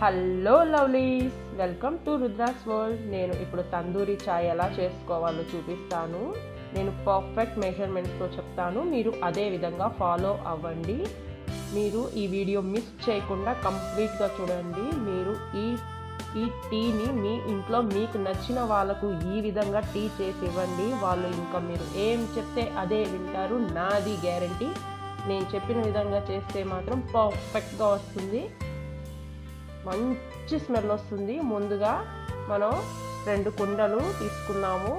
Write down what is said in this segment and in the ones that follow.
Hello lovelies, welcome to Rudra's world. నేను ఇప్పుడు తందూరి చాయ్ ఎలా చేసుకోవాలో చూపిస్తాను. నేను పర్ఫెక్ట్ మెజర్మెంట్స్తో చెప్తాను, మీరు అదే విధంగా ఫాలో అవ్వండి. మీరు ఈ వీడియో మిస్ చేయకుండా కంప్లీట్గా చూడండి. మీరు ఈ టీని మీ ఇంట్లో మీకు నచ్చిన వాళ్ళకు ఈ విధంగా టీ చేసి ఇవ్వండి. వాళ్ళు ఇంకా మీరు ఏం చెప్తే అదే వింటారు, నాది గ్యారంటీ. నేను చెప్పిన విధంగా చేస్తే మాత్రం పర్ఫెక్ట్గా వస్తుంది, మంచి స్మెల్ వస్తుంది. ముందుగా మనం 2 కుండలు తీసుకున్నాము.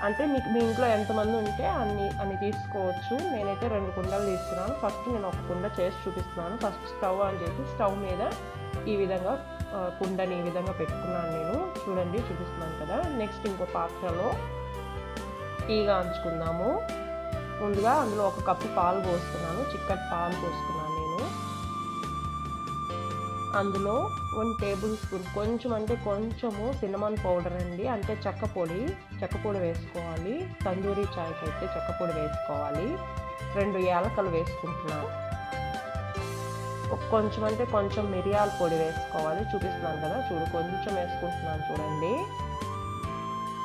అంటే మీకు మీ ఇంట్లో ఎంతమంది ఉంటే అన్ని తీసుకోవచ్చు. నేనైతే 2 కుండలు తీసుకున్నాను. ఫస్ట్ నేను ఒక కుండ చేసి చూపిస్తున్నాను. ఫస్ట్ స్టవ్ ఆన్ చేసి స్టవ్ మీద ఈ విధంగా కుండని ఈ విధంగా పెట్టుకున్నాను నేను. చూడండి, చూపిస్తున్నాను కదా. నెక్స్ట్ ఇంకో పాత్రలో టీగా ఉంచుకుందాము. ముందుగా అందులో 1 కప్పు పాలు పోస్తున్నాను. చిక్కటి పాలు పోసుకున్నాను నేను. అందులో 1 టేబుల్ స్పూన్ కొంచెము సిన్నమన్ పౌడర్ అండి, అంటే చెక్క పొడి వేసుకోవాలి. తందూరి చాయ్కి అయితే చెక్క పొడి వేసుకోవాలి. 2 యాలకలు వేసుకుంటున్నాను. కొంచెం మిరియాల పొడి వేసుకోవాలి. చూపిస్తున్నాను కదా, కొంచెం వేసుకుంటున్నాను చూడండి.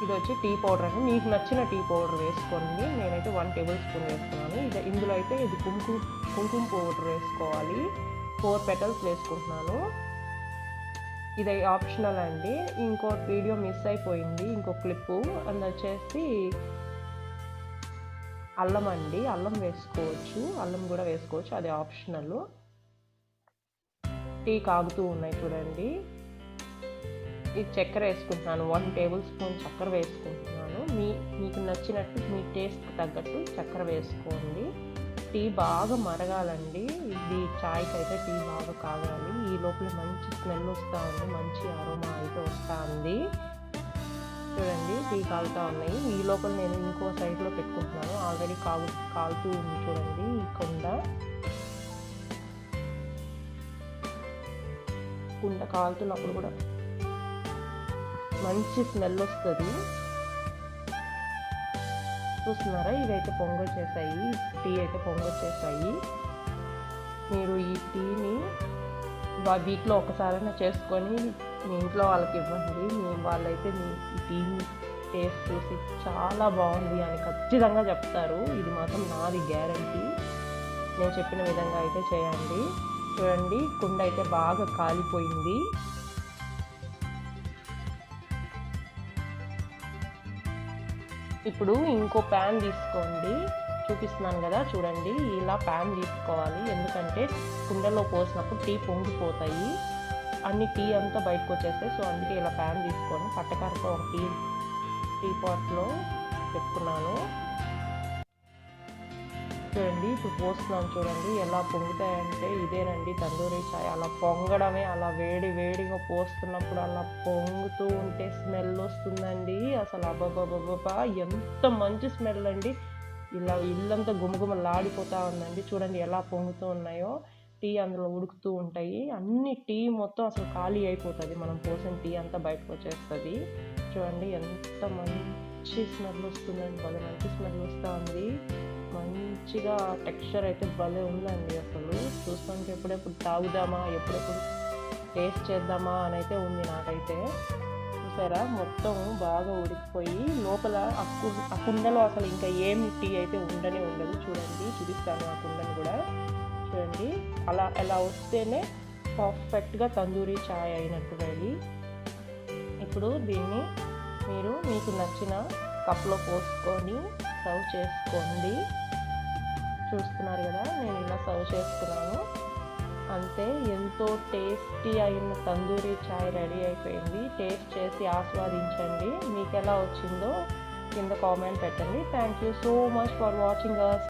ఇది వచ్చి టీ పౌడర్ అండి, మీకు నచ్చిన టీ పౌడర్ వేసుకోండి. నేనైతే 1 టేబుల్ స్పూన్ వేసుకున్నాను. ఇందులో అయితే ఇది కుంకుమ పౌడర్ వేసుకోవాలి. 4 పెటల్స్ వేసుకుంటున్నాను. ఇది ఆప్షనల్ అండి. ఇంకో వీడియో మిస్ అయిపోయింది, ఇంకో క్లిప్పు. అది వచ్చేసి అల్లం అండి, అల్లం కూడా వేసుకోవచ్చు, అది ఆప్షనల్. టీ కాగుతూ ఉన్నాయి చూడండి. ఇది చక్కెర వేసుకుంటున్నాను. 1 టేబుల్ స్పూన్ చక్కెర వేసుకుంటున్నాను. మీకు నచ్చినట్టు మీ టేస్ట్కి తగ్గట్టు చక్కెర వేసుకోండి. టీ బాగా మరగాలండి. ఇది చాయ్కి అయితే టీ బాగా కాగాలి. ఈ లోపల మంచి స్మెల్ వస్తూ ఉంది, మంచి అరోమా అయితే వస్తూ ఉంది. చూడండి, టీ కాలుతూ ఉన్నాయి. ఈ లోపల నేను ఇంకో సైడ్లో పెట్టుకుంటున్నాను. ఆల్రెడీ కాలుతూ ఉంది చూడండి. ఈ కుండ కాలుతున్నప్పుడు కూడా మంచి స్మెల్ వస్తుంది. చూస్తున్నారా, ఇవైతే పొంగొచ్చేసాయి. టీ అయితే పొంగొచ్చేసాయి. మీరు ఈ టీని వీక్లో ఒకసారైనా చేసుకొని మీ ఇంట్లో వాళ్ళకి ఇవ్వండి. వాళ్ళైతే మీ ఈ టీని టేస్ట్ చూసి చాలా బాగుంది అని ఖచ్చితంగా చెప్తారు. ఇది మాత్రం నాది గ్యారంటీ. నేను చెప్పిన విధంగా అయితే చేయండి. చూడండి, కుండ అయితే బాగా కాలిపోయింది. ఇప్పుడు ఇంకో ప్యాన్ తీసుకోండి. చూపిస్తున్నాను కదా, చూడండి. ఇలా ప్యాన్ తీసుకోవాలి, ఎందుకంటే కుండలో పోసినప్పుడు టీ పొంగిపోతాయి, అన్ని టీ అంతా బయటకు వచ్చేస్తాయి. సో అందుకే ఇలా ప్యాన్ తీసుకొని పట్టకరతో ఒక టీ పాట్లో పెట్టుకున్నాను. చూడండి, ఇప్పుడు పోస్తున్నాను. చూడండి ఎలా పొంగుతాయంటే ఇదేనండి తందూరి చాయ్. అలా పొంగడమే, అలా వేడిగా పోస్తున్నప్పుడు అలా పొంగుతూ ఉంటే స్మెల్ వస్తుందండి. అసలు అబ్బబ్బబ్బబ్బా, ఎంత మంచి స్మెల్ అండి. ఇలా ఇల్లంతా గుమగుమలాడిపోతూ ఉందండి. చూడండి ఎలా పొంగుతూ ఉన్నాయో. టీ అందులో ఉడుకుతూ ఉంటాయి. అన్ని టీ మొత్తం అసలు ఖాళీ అయిపోతుంది. మనం పోసిన టీ అంతా బయటకు వచ్చేస్తుంది. చూడండి ఎంత మంచి స్మెల్ వస్తుందండి. భలే మంచి స్మెల్ వస్తూ ఉంది. మంచిగా టెక్స్చర్ అయితే భలే ఉందండి. అసలు చూస్తుంటే ఎప్పుడెప్పుడు తాగుదామా, ఎప్పుడెప్పుడు టేస్ట్ చేద్దామా అని అయితే ఉంది నాకైతే. చూసారా, మొత్తం బాగా ఉడికిపోయి లోపల ఆ కుండలో అసలు ఇంకా ఏం టీ అయితే ఉండదు. చూడండి, చూపిస్తాను ఆ కుండను కూడా. చూడండి, అలా వస్తేనే పర్ఫెక్ట్గా తందూరి చాయ్ అయినట్టు రెడీ. ఇప్పుడు దీన్ని మీకు నచ్చిన కప్లో పోసుకొని సర్వ్ చేసుకోండి. చూస్తున్నారు కదా, నేను ఇలా సర్వ్ చేసుకున్నాను. అంతే, ఎంతో టేస్టీ అయిన తందూరి చాయ్ రెడీ అయిపోయింది. టేస్ట్ చేసి ఆస్వాదించండి. మీకు ఎలా వచ్చిందో కింద కామెంట్ పెట్టండి. Thank you so much for watching us.